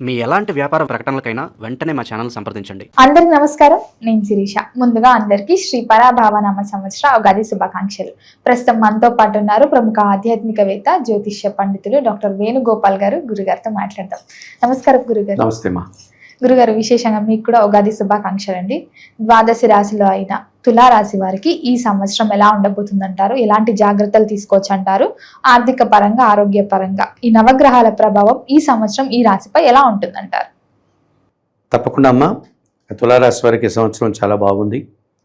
మీ ఎలాంటి వ్యాపార ప్రకటనలకైనా వెంటనే మా ఛానల్ సంప్రదించండి. అందరికి నమస్కారం, నేను శిరీష. ముందుగా అందరికీ శ్రీ పరాభావనామ సంవత్సర ఉగాది శుభాకాంక్షలు. ప్రస్తుతం మనతో పాటు ఉన్నారు ప్రముఖ ఆధ్యాత్మికవేత్త, జ్యోతిష్య పండితులు డాక్టర్ వేణుగోపాల్ గారు. గురుగారితో మాట్లాడదాం. నమస్కారం గురుగారు. నమస్తే మా గురుగారు, విశేషంగా మీకు కూడా ఉగాది శుభాకాంక్షలు అండి. ద్వాదశి రాశిలో అయిన తులారాశి వారికి ఈ సంవత్సరం ఎలా ఉండబోతుందంటారు? ఎలాంటి జాగ్రత్తలు తీసుకోవచ్చు అంటారు? ఆర్థిక పరంగా, ఆరోగ్య పరంగా ఈ నవగ్రహాల ప్రభావం ఈ సంవత్సరం ఈ రాశిపై ఎలా ఉంటుందంటారు? తప్పకుండా అమ్మా. తులారాశి వారికి సంవత్సరం చాలా బాగుంది.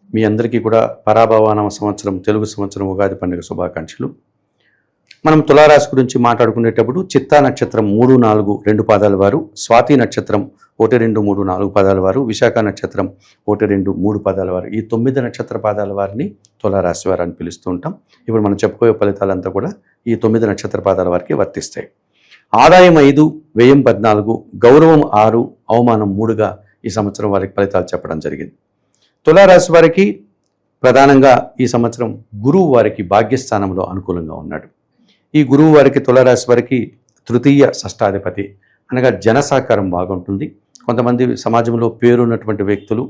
మీ అందరికీ కూడా పరాభవానామ సంవత్సరం, తెలుగు సంవత్సరం ఉగాది పండుగ శుభాకాంక్షలు. మనం తులారాశి గురించి మాట్లాడుకునేటప్పుడు చిత్తా నక్షత్రం 3, 4, 2 పాదాల వారు, స్వాతి నక్షత్రం 1, 2, 3, 4 పాదాల వారు, విశాఖ నక్షత్రం 1, 2, 3 పాదాల వారు, ఈ 9 నక్షత్ర పాదాల వారిని తులారాశి వారు అని పిలుస్తూ ఉంటాం. ఇప్పుడు మనం చెప్పుకోయే ఫలితాలంతా కూడా ఈ 9 నక్షత్ర పాదాల వారికి వర్తిస్తాయి. ఆదాయం 5, వ్యయం 14, గౌరవం 6, అవమానం 3గా ఈ సంవత్సరం వారికి ఫలితాలు చెప్పడం జరిగింది. తులారాశి వారికి ప్రధానంగా ఈ సంవత్సరం గురువు వారికి భాగ్యస్థానంలో అనుకూలంగా ఉన్నాడు. ఈ గురువు వారికి తులారాశి వారికి తృతీయ షష్టాధిపతి, అనగా జన సహకారం బాగుంటుంది. కొంతమంది సమాజంలో పేరున్నటువంటి వ్యక్తులు,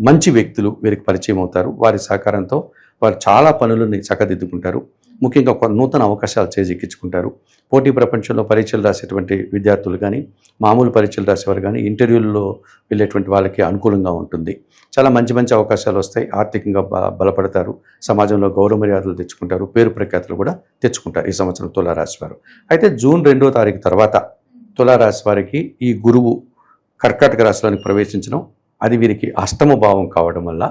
మంచి వ్యక్తులు వీరికి పరిచయం అవుతారు. వారి సహకారంతో వారు చాలా పనులని చక్కదిద్దుకుంటారు. ముఖ్యంగా నూతన అవకాశాలు చేజిక్కించుకుంటారు. పోటీ ప్రపంచంలో పరీక్షలు రాసేటువంటి విద్యార్థులు కానీ, మామూలు పరీక్షలు రాసేవారు కానీ, ఇంటర్వ్యూల్లో వెళ్ళేటువంటి వాళ్ళకి అనుకూలంగా ఉంటుంది. చాలా మంచి మంచి అవకాశాలు వస్తాయి. ఆర్థికంగా బలపడతారు. సమాజంలో గౌరవ మర్యాదలు తెచ్చుకుంటారు. పేరు ప్రఖ్యాతులు కూడా తెచ్చుకుంటారు ఈ సంవత్సరం తులారాశి వారు. అయితే జూన్ 2వ తారీఖు తర్వాత తులారాశి వారికి ఈ గురువు కర్కాటక రాశిలోనికి ప్రవేశించడం, అది వీరికి అష్టమ భావం కావడం వల్ల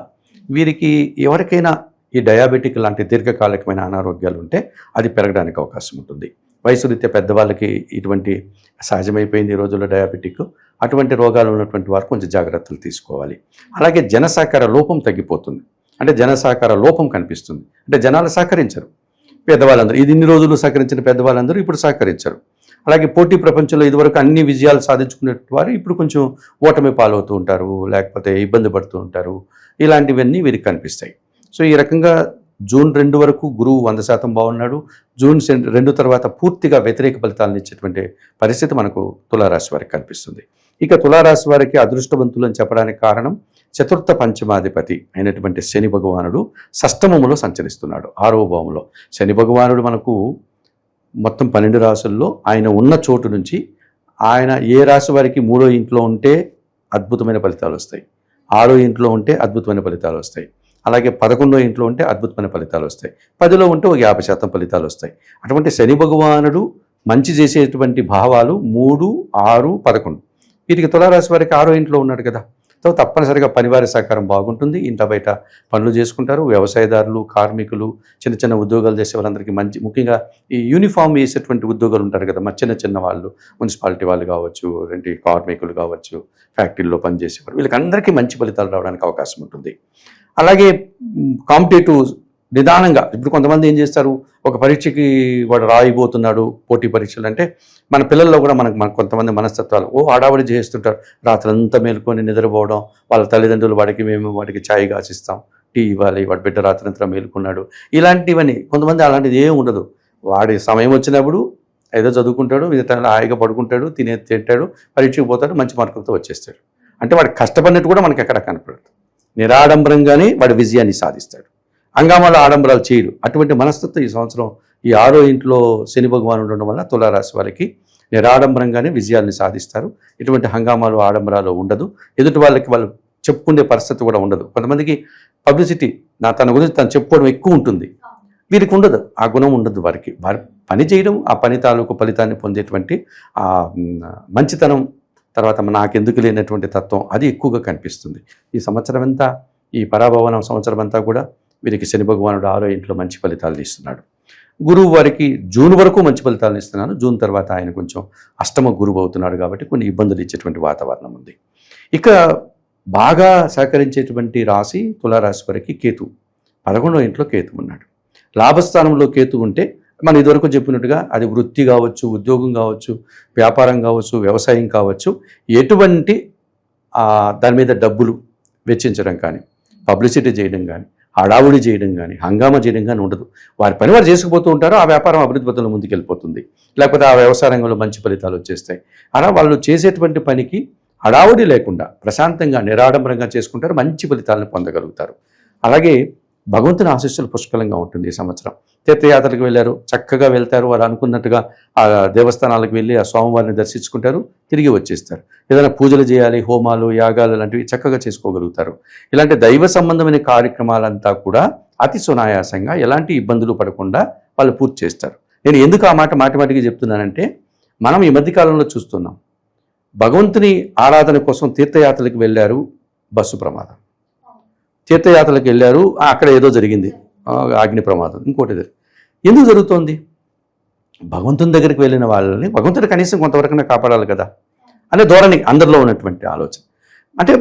వీరికి ఎవరికైనా ఈ డయాబెటిక్ లాంటి దీర్ఘకాలికమైన అనారోగ్యాలు ఉంటే అది పెరగడానికి అవకాశం ఉంటుంది. వయసు రీత్యా పెద్దవాళ్ళకి ఇటువంటి సహజమైపోయింది ఈ రోజుల్లో డయాబెటిక్. అటువంటి రోగాలు ఉన్నటువంటి వారు కొంచెం జాగ్రత్తలు తీసుకోవాలి. అలాగే జన సహకార లోపం తగ్గిపోతుంది. అంటే జన సహకార లోపం కనిపిస్తుంది. అంటే జనాలు సహకరించరు. పెద్దవాళ్ళందరూ, ఇది ఇన్ని రోజులు సహకరించిన పెద్దవాళ్ళందరూ ఇప్పుడు సహకరించరు. అలాగే పోటీ ప్రపంచంలో ఇదివరకు అన్ని విజయాలు సాధించుకునే వారు ఇప్పుడు కొంచెం ఓటమి పాలవుతూ ఉంటారు, లేకపోతే ఇబ్బంది పడుతూ ఉంటారు. ఇలాంటివన్నీ వీరికి కనిపిస్తాయి. సో ఈ రకంగా జూన్ 2 వరకు గురువు 100% బాగున్నాడు. జూన్ 2 తర్వాత పూర్తిగా వ్యతిరేక ఫలితాలను ఇచ్చేటువంటి పరిస్థితి మనకు తులారాశి వారికి కనిపిస్తుంది. ఇక తులారాశి వారికి అదృష్టవంతులు అని చెప్పడానికి కారణం చతుర్థ పంచమాధిపతి అయినటువంటి శని భగవానుడు షష్టమములో సంచరిస్తున్నాడు, 6వ భావంలో. శని భగవానుడు మనకు మొత్తం 12 రాశుల్లో ఆయన ఉన్న చోటు నుంచి ఆయన ఏ రాశి వారికి 3వ ఇంట్లో ఉంటే అద్భుతమైన ఫలితాలు వస్తాయి, 6వ ఇంట్లో ఉంటే అద్భుతమైన ఫలితాలు వస్తాయి, అలాగే 11వ ఇంట్లో ఉంటే అద్భుతమైన ఫలితాలు వస్తాయి, 10లో ఉంటే ఒక 50% ఫలితాలు వస్తాయి. అటువంటి శని భగవానుడు మంచి చేసేటువంటి భావాలు 3, 6, 11. వీటికి తులారాశి వారికి 6వ ఇంట్లో ఉన్నాడు కదా. సో తప్పనిసరిగా పనివారి సహకారం బాగుంటుంది. ఇంట బయట పనులు చేసుకుంటారు. వ్యవసాయదారులు, కార్మికులు, చిన్న చిన్న ఉద్యోగాలు చేసే వాళ్ళందరికీ మంచి, ముఖ్యంగా ఈ యూనిఫామ్ వేసేటువంటి ఉద్యోగాలు ఉంటారు కదా, చిన్న చిన్న వాళ్ళు, మున్సిపాలిటీ వాళ్ళు కావచ్చు, కార్మికులు కావచ్చు, ఫ్యాక్టరీలో పనిచేసేవారు, వీళ్ళకందరికీ మంచి ఫలితాలు రావడానికి అవకాశం ఉంటుంది. అలాగే కాంపిటేటివ్ నిదానంగా, ఇప్పుడు కొంతమంది ఏం చేస్తారు, ఒక పరీక్షకి వాడు రాయిపోతున్నాడు, పోటీ పరీక్షలు అంటే మన పిల్లల్లో కూడా మనకు కొంతమంది మనస్తత్వాలు హడావడి చేస్తుంటారు. రాత్రంతా మేలుకొని నిద్రపోవడం, వాళ్ళ తల్లిదండ్రులు వాడికి ఛాయ్ కాసిస్తాం, టీ ఇవ్వాలి, వాడి బిడ్డ రాత్రంతా మేలుకున్నాడు, ఇలాంటివన్నీ. కొంతమంది అలాంటిది ఏం ఉండదు. వాడి సమయం వచ్చినప్పుడు ఏదో చదువుకుంటాడు, మిగతా హాయిగా పడుకుంటాడు, తింటాడు, పరీక్షకు పోతాడు, మంచి మార్కులతో వచ్చేస్తాడు. అంటే వాడు కష్టపడినట్టు కూడా మనకి ఎక్కడ కనపడదు. నిరాడంబరంగానే వాడి విజయాన్ని సాధిస్తాడు. హంగామాలో ఆడంబరాలు చేయడు. అటువంటి మనస్తత్వం ఈ సంవత్సరం ఈ 6వ ఇంట్లో శని భగవానుడు ఉండడం వల్ల తులారాశి వారికి నిరాడంబరంగానే విజయాల్ని సాధిస్తారు. ఇటువంటి హంగామాలు, ఆడంబరాలు ఉండదు. ఎదుటి వాళ్ళకి వాళ్ళు చెప్పుకునే పరిస్థితి కూడా ఉండదు. కొంతమందికి పబ్లిసిటీ, తన గురించి తను చెప్పుకోవడం ఎక్కువ ఉంటుంది. వీరికి ఉండదు, ఆ గుణం ఉండదు. వారికి వారి పని చేయడం, ఆ పని తాలూకు ఫలితాన్ని పొందేటువంటి ఆ మంచితనం, తర్వాత నాకెందుకు లేనటువంటి తత్వం, అది ఎక్కువగా కనిపిస్తుంది. ఈ సంవత్సరం అంతా, ఈ పరాభవనం సంవత్సరం అంతా కూడా వీరికి శని భగవానుడు 6వ ఇంట్లో మంచి ఫలితాలను ఇస్తున్నాడు. గురువు వారికి జూన్ వరకు మంచి ఫలితాలను ఇస్తున్నాడు. జూన్ తర్వాత ఆయన కొంచెం అష్టమ గురువు అవుతున్నాడు కాబట్టి కొన్ని ఇబ్బందులు ఇచ్చేటువంటి వాతావరణం ఉంది. ఇక బాగా సహకరించేటువంటి రాశి తులారాశి వారికి కేతు, 11వ ఇంట్లో కేతు ఉన్నాడు. లాభస్థానంలో కేతు ఉంటే మనం ఇదివరకు చెప్పినట్టుగా అది వృత్తి కావచ్చు, ఉద్యోగం కావచ్చు, వ్యాపారం కావచ్చు, వ్యవసాయం కావచ్చు, ఎటువంటి దాని మీద డబ్బులు వెచ్చించడం కానీ, పబ్లిసిటీ చేయడం కానీ, హడావుడి చేయడం కానీ హంగామా చేయడం కానీ ఉండదు. వారి పని వారు చేసుకుపోతూ ఉంటారు. ఆ వ్యాపారం అభివృద్ధి పథంలో ముందుకెళ్ళిపోతుంది. లేకపోతే ఆ వ్యవసాయ రంగంలో మంచి ఫలితాలు వచ్చేస్తాయి. అలా వాళ్ళు చేసేటువంటి పనికి హడావుడి లేకుండా ప్రశాంతంగా నిరాడంబరంగా చేసుకుంటారు, మంచి ఫలితాలను పొందగలుగుతారు. అలాగే భగవంతుని ఆశీస్సులు పుష్కలంగా ఉంటుంది. ఈ సంవత్సరం తీర్థయాత్రలకు వెళ్ళారు, చక్కగా వెళ్తారు, వారు అనుకున్నట్టుగా ఆ దేవస్థానాలకు వెళ్ళి ఆ స్వామివారిని దర్శించుకుంటారు, తిరిగి వచ్చేస్తారు. ఏదైనా పూజలు చేయాలి, హోమాలు యాగాలు లాంటివి చక్కగా చేసుకోగలుగుతారు. ఇలాంటి దైవ సంబంధమైన కార్యక్రమాలంతా కూడా అతి సునాయాసంగా ఎలాంటి ఇబ్బందులు పడకుండా వాళ్ళు పూర్తి చేస్తారు. నేను ఎందుకు ఆ మాట మాటిమాటికి చెప్తున్నానంటే, మనం ఈ మధ్యకాలంలో చూస్తున్నాం, భగవంతుని ఆరాధన కోసం తీర్థయాత్రలకు వెళ్ళారు, బస్సు ప్రమాదం. తీర్థయాత్రలకు వెళ్ళారు, అక్కడ ఏదో జరిగింది, అగ్ని ప్రమాదం, ఇంకోటి ఎందుకు జరుగుతోంది? భగవంతుని దగ్గరికి వెళ్ళిన వాళ్ళని భగవంతుడు కనీసం కొంతవరకైనా కాపాడాలి కదా అనే ధోరణి అందరిలో ఉన్నటువంటి ఆలోచన. అంటే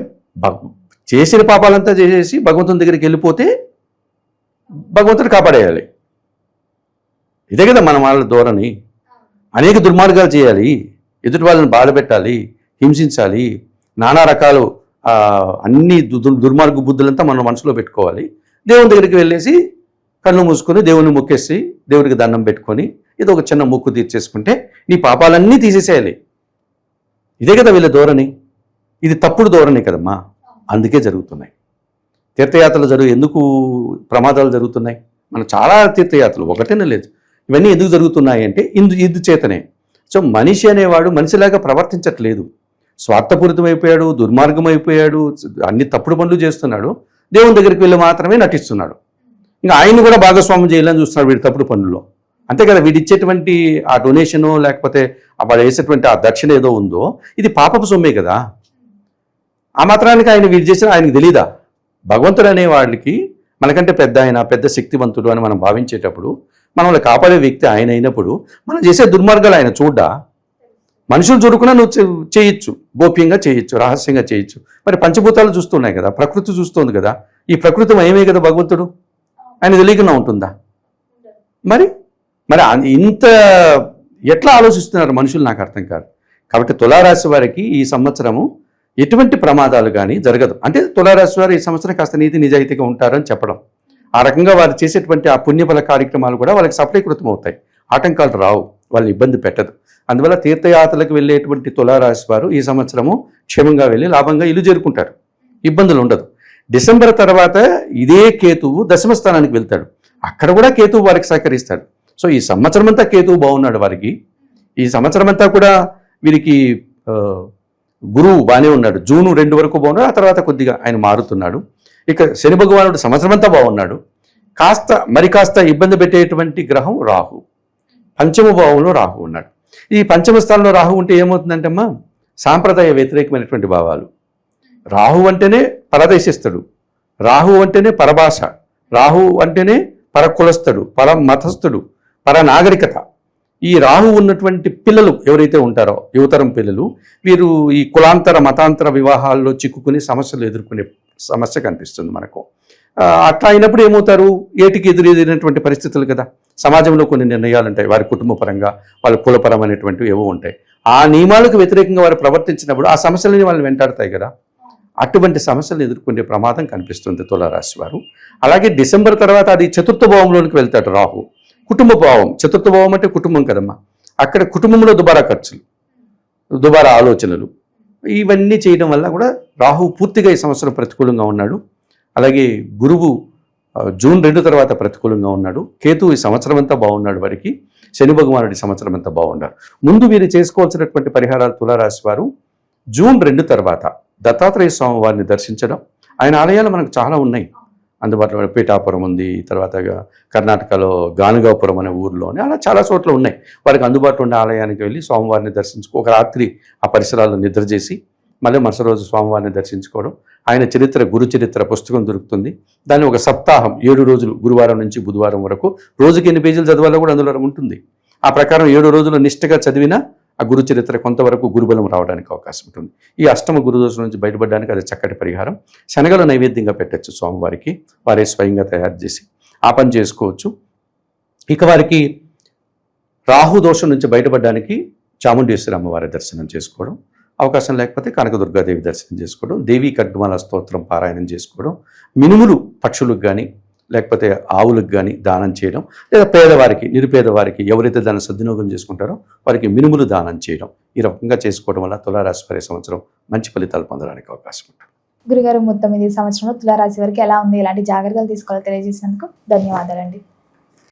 చేసిన పాపాలంతా చేసేసి భగవంతుని దగ్గరికి వెళ్ళిపోతే భగవంతుడు కాపాడేయాలి, ఇదే కదా మన వాళ్ళ ధోరణి. అనేక దుర్మార్గాలు చేయాలి, ఎదుటి వాళ్ళని బాధ పెట్టాలి, హింసించాలి, నానా రకాలు అన్ని దుర్మార్గ బుద్ధులంతా మనం మనసులో పెట్టుకోవాలి. దేవుని దగ్గరికి వెళ్ళేసి కళ్ళు మూసుకొని దేవుని మొక్కేసి దేవుడికి దండం పెట్టుకొని ఏదో ఒక చిన్న మొక్కు తీర్చేసుకుంటే నీ పాపాలన్నీ తీసేసేయాలి. ఇదే కదా వీళ్ళ ధోరణి. ఇది తప్పుడు ధోరణి కదమ్మా, అందుకే జరుగుతున్నాయి తీర్థయాత్రలు. ఎందుకు ప్రమాదాలు జరుగుతున్నాయి? మన చాలా తీర్థయాత్రలు ఒకటేనే లేదు, ఇవన్నీ ఎందుకు జరుగుతున్నాయి అంటే ఇందు చేతనే. సో మనిషి అనేవాడు మనిషిలాగా ప్రవర్తించట్లేదు, స్వార్థపూరితమైపోయాడు, దుర్మార్గమైపోయాడు, అన్ని తప్పుడు పనులు చేస్తున్నాడు. దేవుని దగ్గరికి వెళ్ళి మాత్రమే నటిస్తున్నాడు. ఇంకా ఆయన్ని కూడా భాగస్వామ్యం చేయాలని చూస్తున్నాడు వీడి తప్పుడు పనుల్లో. అంతే కదా, వీడి ఇచ్చేటువంటి ఆ డొనేషను లేకపోతే వాడు వేసేటువంటి ఆ దక్షిణ ఏదో ఉందో ఇది పాపపు సొమ్మే కదా. ఆ మాత్రానికి ఆయన వీడు చేసిన ఆయనకు తెలీదా? భగవంతుడు అనే వాళ్ళకి మనకంటే పెద్ద ఆయన, పెద్ద శక్తివంతుడు అని మనం భావించేటప్పుడు, మనల్ని కాపాడే వ్యక్తి ఆయన అయినప్పుడు మనం చేసే దుర్మార్గాలు ఆయన చూడ్డా? మనుషులు చూడకుండా నువ్వు చేయొచ్చు, గోప్యంగా చేయొచ్చు, రహస్యంగా చేయొచ్చు. మరి పంచభూతాలు చూస్తున్నాయి కదా, ప్రకృతి చూస్తోంది కదా, ఈ ప్రకృతి మయమే కదా భగవంతుడు, ఆయన తెలియకుండా ఉంటుందా? మరి మరి ఇంత ఎట్లా ఆలోచిస్తున్నారు మనుషులు నాకు అర్థం కాదు. కాబట్టి తులారాశి వారికి ఈ సంవత్సరము ఎటువంటి ప్రమాదాలు కానీ జరగదు. అంటే తులారాశి వారు ఈ సంవత్సరం కాస్త నీతి నిజాయితీగా ఉంటారని చెప్పడం. ఆ రకంగా వారు చేసేటువంటి ఆ పుణ్యఫల కార్యక్రమాలు కూడా వాళ్ళకి సఫలీకృతం అవుతాయి, ఆటంకాలు రావు, వాళ్ళని ఇబ్బంది పెట్టదు. అందువల్ల తీర్థయాత్రలకు వెళ్ళేటువంటి తులారాశి వారు ఈ సంవత్సరము క్షేమంగా వెళ్ళి లాభంగా ఇల్లు చేరుకుంటారు, ఇబ్బందులు ఉండదు. డిసెంబర్ తర్వాత ఇదే కేతువు దశమ స్థానానికి వెళ్తాడు, అక్కడ కూడా కేతువు వారికి సహకరిస్తాడు. సో ఈ సంవత్సరం అంతా కేతువు బాగున్నాడు వారికి. ఈ సంవత్సరం అంతా కూడా వీరికి గురువు బాగానే ఉన్నాడు, జూన్ 2 వరకు బాగున్నాడు, ఆ తర్వాత కొద్దిగా ఆయన మారుతున్నాడు. ఇక శని భగవానుడు సంవత్సరం అంతా బాగున్నాడు. కాస్త ఇబ్బంది పెట్టేటువంటి గ్రహం రాహు, పంచమ భావంలో రాహు ఉన్నాడు. ఈ పంచమ స్థానంలో రాహు ఉంటే ఏమవుతుందంటే అమ్మా, సాంప్రదాయ వ్యతిరేకమైనటువంటి భావాలు. రాహు అంటేనే పరదేశిస్తుడు, రాహు అంటేనే పరభాష, రాహు అంటేనే పరకులస్థుడు, పర మతస్థుడు, పర నాగరికత. ఈ రాహు ఉన్నటువంటి పిల్లలు ఎవరైతే ఉంటారో యువతరం పిల్లలు, వీరు ఈ కులాంతర మతాంతర వివాహాల్లో చిక్కుకుని సమస్యలు ఎదుర్కొనే సమస్య కనిపిస్తుంది మనకు. అట్లా అయినప్పుడు ఏమవుతారు, ఏటికి ఎదురెదిరినటువంటి పరిస్థితులు కదా. సమాజంలో కొన్ని నిర్ణయాలు ఉంటాయి, వారి కుటుంబ పరంగా, వాళ్ళ కులపరమైనటువంటివి ఏవో ఉంటాయి. ఆ నియమాలకు వ్యతిరేకంగా వారు ప్రవర్తించినప్పుడు ఆ సమస్యలని వాళ్ళని వెంటాడతాయి కదా. అటువంటి సమస్యలు ఎదుర్కొనే ప్రమాదం కనిపిస్తుంది తులారాశి వారు. అలాగే డిసెంబర్ తర్వాత అది చతుర్థ భావంలోనికి వెళ్తాడు రాహు. కుటుంబ భావం, చతుర్థ భావం అంటే కుటుంబం కదమ్మా. అక్కడ కుటుంబంలో దుబారా ఖర్చులు, దుబారా ఆలోచనలు, ఇవన్నీ చేయడం వల్ల కూడా రాహు పూర్తిగా ఈ సంవత్సరం ప్రతికూలంగా ఉన్నాడు. అలాగే గురువు జూన్ 2 తర్వాత ప్రతికూలంగా ఉన్నాడు. కేతు ఈ సంవత్సరం అంతా బాగున్నాడు వారికి. శని భగవానుడి సంవత్సరం అంతా బాగున్నాడు. ముందు వీరు చేసుకోవాల్సినటువంటి పరిహారాలు తులారాశి వారు జూన్ 2 తర్వాత దత్తాత్రేయ స్వామి వారిని దర్శించడం. ఆయన ఆలయాలు మనకు చాలా ఉన్నాయి అందుబాటులో. పీఠాపురం ఉంది, తర్వాత కర్ణాటకలో గానుగాపురం అనే ఊరిలోనే అలా చాలా చోట్ల ఉన్నాయి. వారికి అందుబాటులో ఉన్న ఆలయానికి వెళ్ళి స్వామివారిని దర్శించుకో, ఒక రాత్రి ఆ పరిసరాల్లో నిద్ర చేసి మళ్ళీ మరుసటి రోజు స్వామివారిని దర్శించుకోవడం. ఆయన చరిత్ర, గురు చరిత్ర పుస్తకం దొరుకుతుంది. దాన్ని ఒక సప్తాహం 7 రోజులు, గురువారం నుంచి బుధవారం వరకు, రోజుకి ఎన్ని పేజీలు చదవాలో కూడా అందులో ఉంటుంది. ఆ ప్రకారం 7 రోజులు నిష్ఠగా చదివినా ఆ గురు చరిత్ర కొంతవరకు గురుబలం రావడానికి అవకాశం ఉంటుంది. ఈ అష్టమ గురుదోషం నుంచి బయటపడడానికి అది చక్కటి పరిహారం. శనగలు నైవేద్యంగా పెట్టచ్చు స్వామివారికి, వారే స్వయంగా తయారు చేసి ఆ పని చేసుకోవచ్చు. ఇక వారికి రాహు దోషం నుంచి బయటపడడానికి చాముండేశ్వరి అమ్మవారి దర్శనం చేసుకోవడం, అవకాశం లేకపోతే కనకదుర్గాదేవి దర్శనం చేసుకోవడం, దేవీ ఖడ్గమాల స్తోత్రం పారాయణం చేసుకోవడం, మినుములు పక్షులకు కానీ లేకపోతే ఆవులకు కానీ దానం చేయడం, లేదా పేదవారికి నిరుపేదవారికి ఎవరైతే దాన్ని సద్వినియోగం చేసుకుంటారో వారికి మినుములు దానం చేయడం, ఈ రకంగా చేసుకోవడం వల్ల తులారాశి వారి సంవత్సరం మంచి ఫలితాలు పొందడానికి అవకాశం ఉంటుంది. గురుగారు, మొత్తం ఇది సంవత్సరంలో తులారాశి వారికి ఎలా ఉంది, ఎలాంటి జాగ్రత్తలు తీసుకోవాలో తెలియజేసినందుకు ధన్యవాదాలండి.